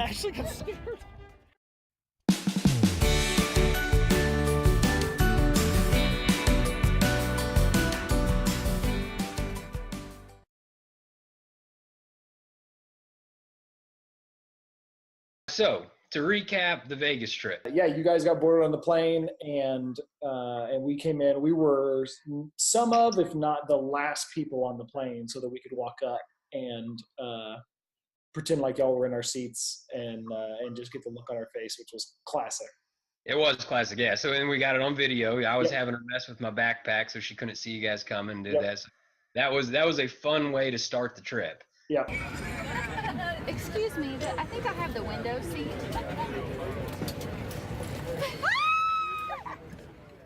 actually got scared. So, to recap the Vegas trip. Yeah, you guys got boarded on the plane, and we came in. We were some of, if not the last people on the plane, so that we could walk up and pretend like y'all were in our seats and just get the look on our face, which was classic. It was classic, yeah. So then we got it on video. I was having her mess with my backpack, so she couldn't see you guys coming and did that. So that was a fun way to start the trip. Yeah. Excuse me, I think I have the window seat.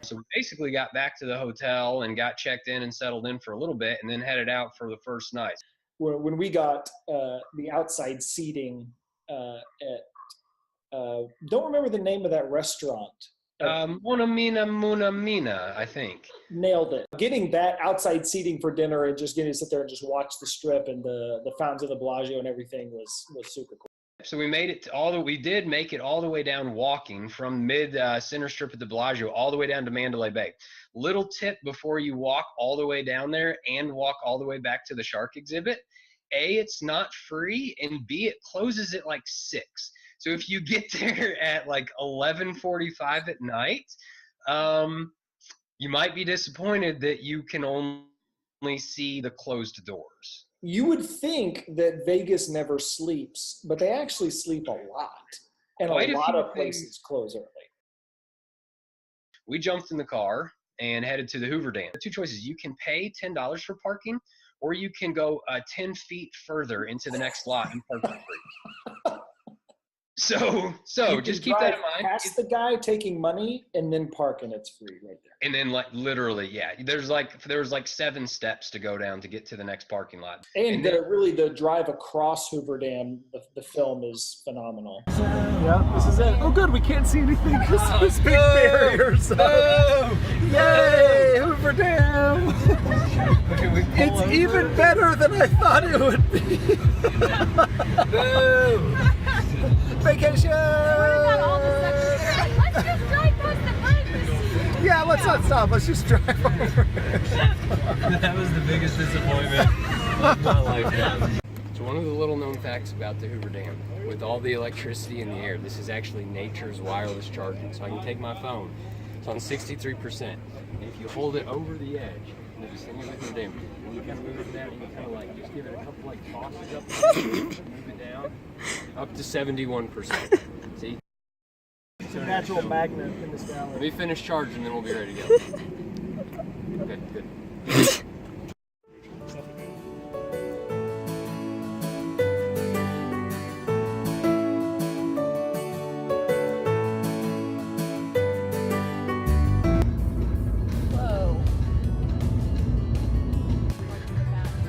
So we basically got back to the hotel and got checked in and settled in for a little bit and then headed out for the first night. When we got the outside seating don't remember the name of that restaurant. Munamina, I think. Nailed it. Getting that outside seating for dinner and just getting to sit there and just watch the strip and the fountains of the Bellagio and everything was super cool. So we made it we did make it all the way down walking from mid center strip at the Bellagio all the way down to Mandalay Bay. Little tip before you walk all the way down there and walk all the way back to the shark exhibit. A, it's not free, and B, it closes at like 6. So if you get there at like 11:45 at night, you might be disappointed that you can only see the closed doors. You would think that Vegas never sleeps, but they actually sleep a lot. And a lot of places close early. We jumped in the car and headed to the Hoover Dam. 2 choices. You can pay $10 for parking, or you can go 10 feet further into the next lot and park for free. So just keep that in mind. Past the guy taking money and then park, and it's free right there. And then like literally, yeah, there was like 7 steps to go down to get to the next parking lot. And the drive across Hoover Dam, the film is phenomenal. Yeah, this is it. Oh, good. We can't see anything because there's big barriers. Yay, Hoover Dam! It's even better than I thought it would be. Vacation! Let's just drive past the bridge. Yeah, let's not stop. Let's just drive over. That was the biggest disappointment of my lifetime. So one of the little known facts about the Hoover Dam, with all the electricity in the air, this is actually nature's wireless charging. So I can take my phone. It's on 63%. And if you hold it over the edge, and just hang it with your dam, and you kind of move it down, and you kind of like just give it a couple like tosses up, move it down, up to 71%. See? It's a natural magnet in this valley. Let me finish charging, then we'll be ready to go. Okay, good.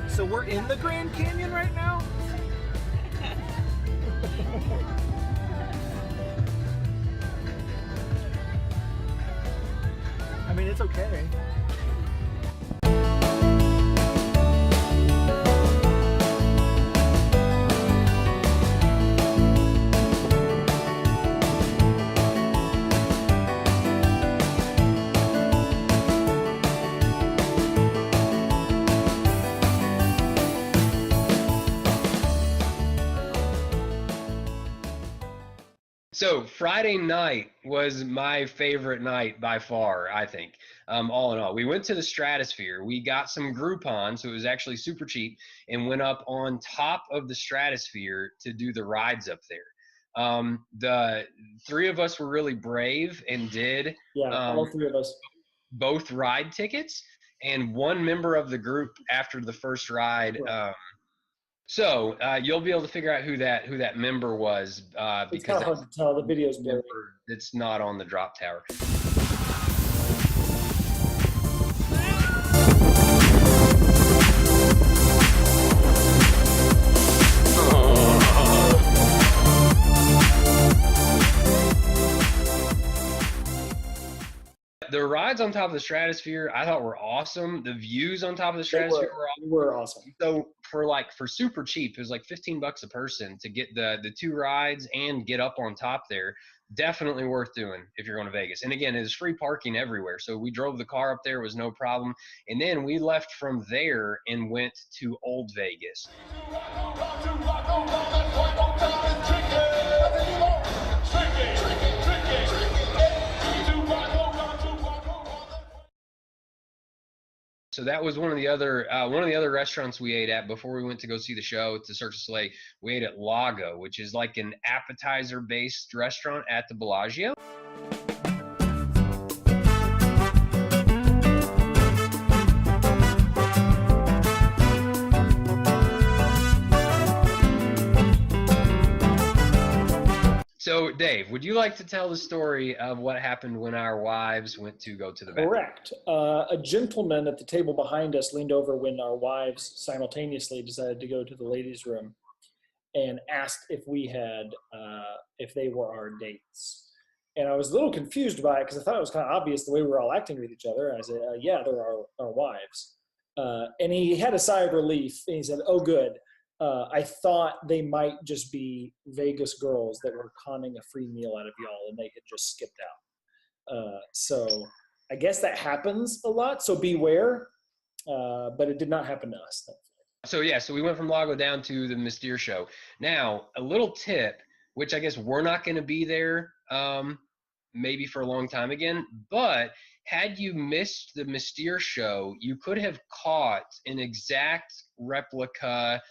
So we're in the Grand Canyon right now? I mean, it's okay. So Friday night was my favorite night by far, I think. All in all, we went to the Stratosphere. We got some Groupon, so it was actually super cheap, and went up on top of the Stratosphere to do the rides up there. The 3 of us were really brave and did all 3 of us both ride tickets, and 1 member of the group after the first ride. So you'll be able to figure out who that member was because it's kind of hard to tell. The video's blurry. It's not on the drop tower. The rides on top of the Stratosphere I thought were awesome. The views on top of the Stratosphere were awesome. So for super cheap, it was like $15 a person to get the 2 rides and get up on top there. Definitely worth doing if you're going to Vegas. And again, there's free parking everywhere. So we drove the car up there, it was no problem. And then we left from there and went to Old Vegas. So that was one of the other restaurants we ate at before we went to go see the show to Cirque du Soleil. We ate at Lago, which is like an appetizer-based restaurant at the Bellagio. So, Dave, would you like to tell the story of what happened when our wives went to go to the bathroom? Correct. A gentleman at the table behind us leaned over when our wives simultaneously decided to go to the ladies' room and asked if we had, if they were our dates. And I was a little confused by it because I thought it was kind of obvious the way we were all acting with each other. I said, yeah, they're our wives. And he had a sigh of relief and he said, oh, good. I thought they might just be Vegas girls that were conning a free meal out of y'all and they had just skipped out. So I guess that happens a lot, so beware. But it did not happen to us, thankfully. So we went from Lago down to the Mysterio show. Now, a little tip, which I guess we're not going to be there maybe for a long time again, but had you missed the Mysterio show, you could have caught an exact replica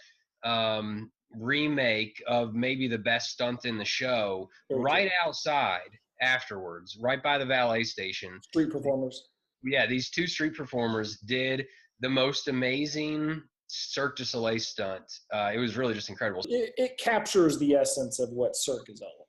remake of maybe the best stunt in the show right outside afterwards, right by the valet station. Street performers. Yeah, these 2 street performers did the most amazing Cirque du Soleil stunt. It was really just incredible. It captures the essence of what Cirque is all about.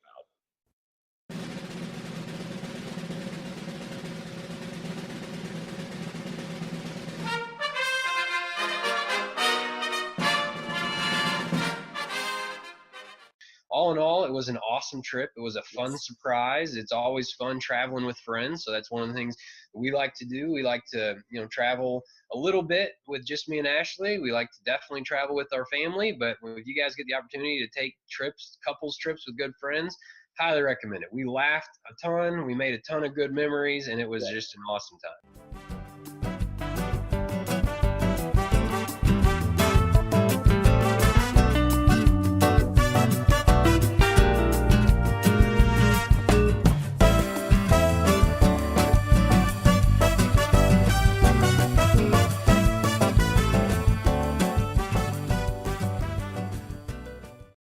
All in all, it was an awesome trip. It was a fun surprise. It's always fun traveling with friends. So that's one of the things we like to do. We like to, travel a little bit with just me and Ashley. We like to definitely travel with our family, but if you guys get the opportunity to take trips, couples trips with good friends, highly recommend it. We laughed a ton. We made a ton of good memories, and it was just an awesome time.